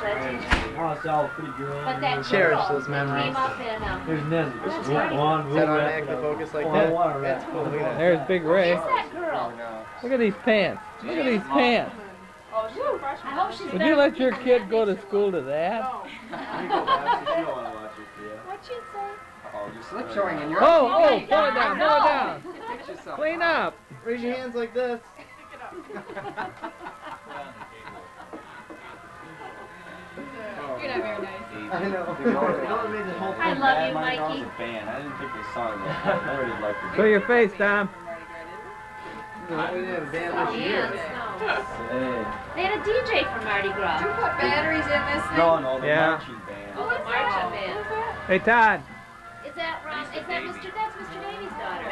Oh, it's all pretty good. But that Cherish girl those memories. came up in There's none. That's We'll right. go on, Is we'll that on wrap it active up. focus like Oh, that? I want to wrap That's it cool. up. Look at that. There's Big Ray. Who's that girl? Look at these pants. Look at these pants. Oh, shoot. I hope she's Would you let your kid go to school to that? You go back, she don't want to watch it, yeah. What'd you say? Oh, your slip showing in your Oh, my pull it down, God, pull it down. Fix yourself. Clean up. Raise your hands like this. You're not very nice. I know. I love you, Mikey. I didn't think they saw that. I already liked it. Show your face, Tom. We didn't have a band this year. Hey. They had a DJ for Mardi Did you Gras. put batteries in this thing? No, the Yeah. marching band. Oh, the marching band. Hey, Todd. Is that Ron? Is that that's Mr. Davies' daughter?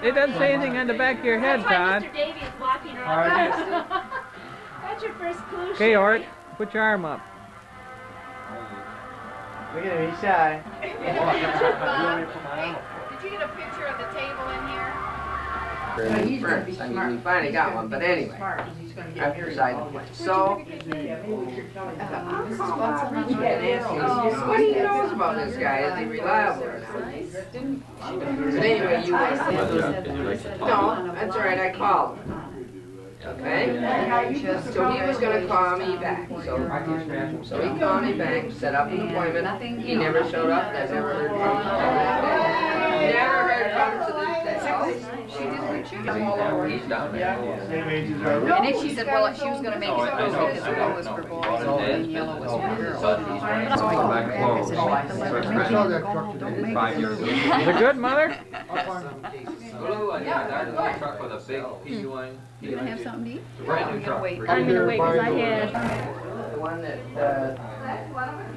It doesn't say anything on the back of your head, That's why Todd. Mr. Davies is walking All right. around. That's your first clue. Okay, Art. Put your arm up. Look at him, he's shy. Did you get a picture of the table in here? First, I mean, we finally got one, but anyway. I've decided. So, what do you know about this guy? Is he reliable or not? But anyway, you were. No, that's all right, I called him. Okay? So he was gonna call me back, so he called me back, set up an appointment. He never showed up, and I never heard from him. Never heard from him to this day. She didn't reach you. I'm all over. He's down there. And then she said, well, she was going to make it blue because blue was for boys and yellow was for girls. So he's trying to go back close. So it's 5 years old. Is it good, Mother? Blue, yeah, that's a truck with a big P line. You going to have something to eat? It's a brand new truck. Wait. I'm gonna wait because I had. The one that,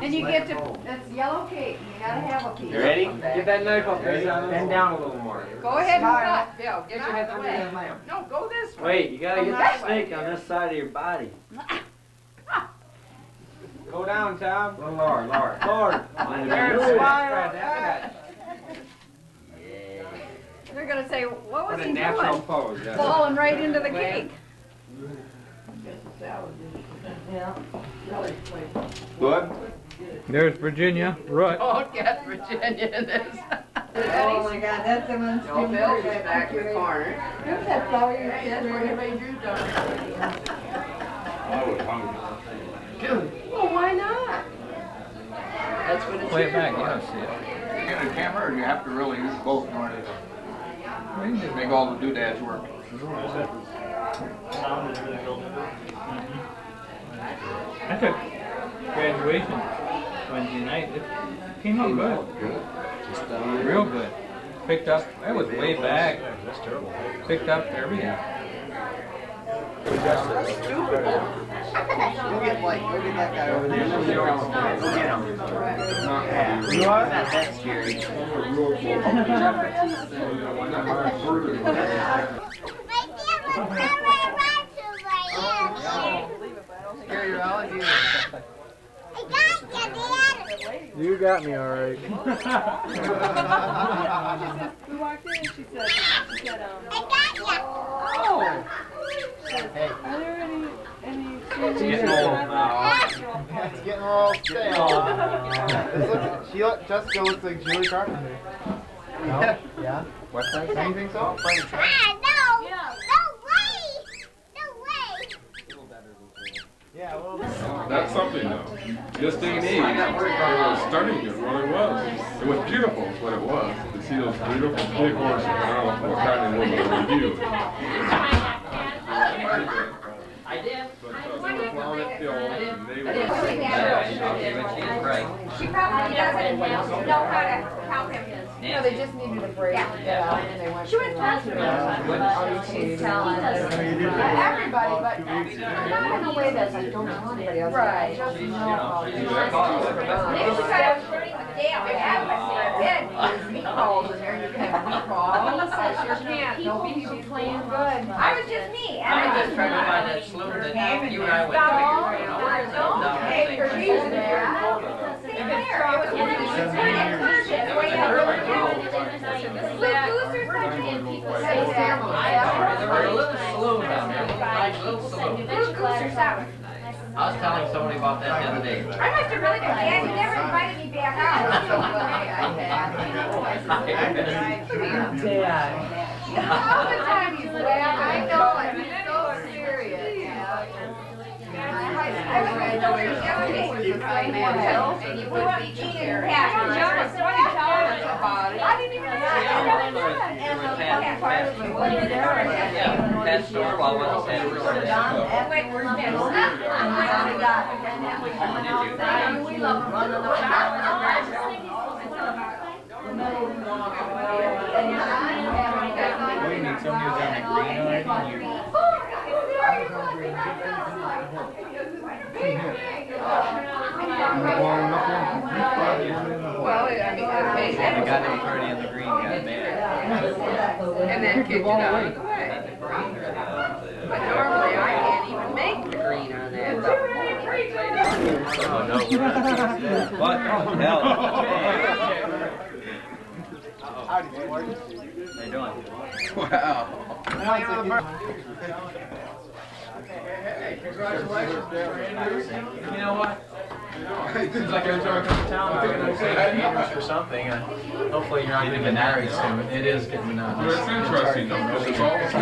And you get to, that's yellow cake. You got to have a piece. You ready? Get that knife up there. Bend down a little more. Go ahead and cut. Bill, get your head under that lamp. No, go this way. Wait, you gotta Come get that the way. snake on this side of your body. Go down, Tom. Oh, Lord. Lord. There, smile. They're going to say, what was What a he natural doing? pose. Yeah. Falling right into the cake. Good. There's Virginia. Root. Don't get Virginia in this. Oh my God, that's the one. No, Bill's back in the corner. Who's that flower you That's where you made your done. I was hungry. Well, why not? That's what it's Play it here back. for. You don't see it. In a camera, or you have to really use both in order to make all the doodads work. I took graduation Wednesday night. It came out good. Real good. Picked up. That was way back. That's terrible. Picked up everything. Go get Mike, go get that guy over there. Go get him. You are? That's scary. Scare your alligator. You got me all right. We walked in and she said, oh, are there any It's getting old now. It's getting all stale. Jessica looks like Julie Carpenter. No? Yeah? What's that? Do you think so? Yeah, well, That's something though. This day and age, starting it really was. It was beautiful is what it was. To see those beautiful big horses. I don't know what kind of was review. I did. Plowed up the old, and they were. she probably doesn't know how to count him. No, they just needed a break to get out and they went. She went past me. She's telling everybody, but not in a way that's like, don't tell anybody else. Right. Just know. Maybe she got a burning with Dale. We have a bed. There's meatballs in there. You can have meatballs. Sure can. No beef. Playing good. I was just me. And I'm just trying to find that slough that you and I went to. Hey, for cheese in there. Same here. It was one of these excursions where you had really good. People say that. There were a little saloon down there. Nice little saloon. Blue goose or sour. I was telling somebody about that the other day. I must have really been bad. He never invited me back out. All the time he's laughing. I know, and he's so serious. I was with Dory the other day. And you would be eating that. John was funny telling us about it. I didn't even know that. That store while I was at We love We need somebody who's on the green already. Well, I mean, okay. The guy that was already in the green got mad. And then kicked it out of the way. But normally I can't even make the green on that. Oh no. What the hell? How you doing? Wow. You know what? Seems like every time I come to town, I'm going to say Andrews for something. Hopefully you're not going to get married soon. It is getting monotonous. Well, it's interesting though, because it's all that's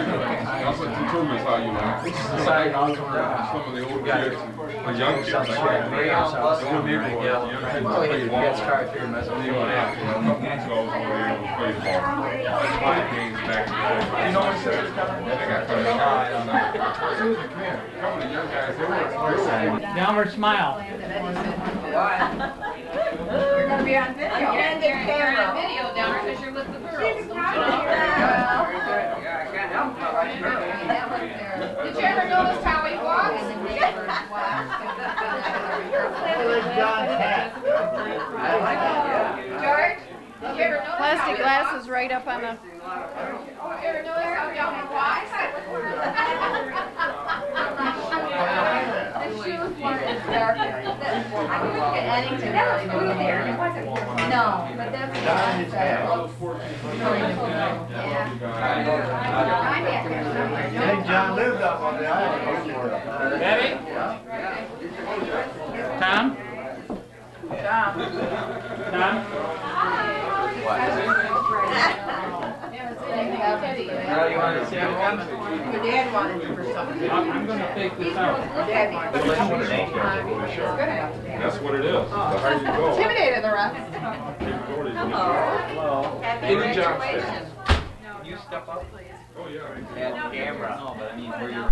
what determines how you act. Society all comes around. Some of the old kids, the young kids, like the old neighborhood, the young kids Well, play he ball. gets cards here, mess with A you. couple months ago, I was over there and played ball. That's why the games back in the day. You know what Sarah's coming? They got cut I out. don't know. Susan, come here. A couple of young guys, they were. Downward smile. You're gonna be on video. And the camera. Video down because you're with the girls. Did you ever notice how he walks? George, did you ever notice Plastic glasses right up on the. You ever notice how young he walks? The shoes weren't dark. I couldn't get anything. That was blue there. It wasn't. No, but that's. Hey, John lived up on the island. Betty? Tom? Tom? Now you want to see him coming? Your dad wanted you for something. I'm going to take this out. Dad wanted you. That's what it is. The higher you go. Intimidated the rest. Any job. You step up. Oh, yeah. At camera. No, but I mean, where you're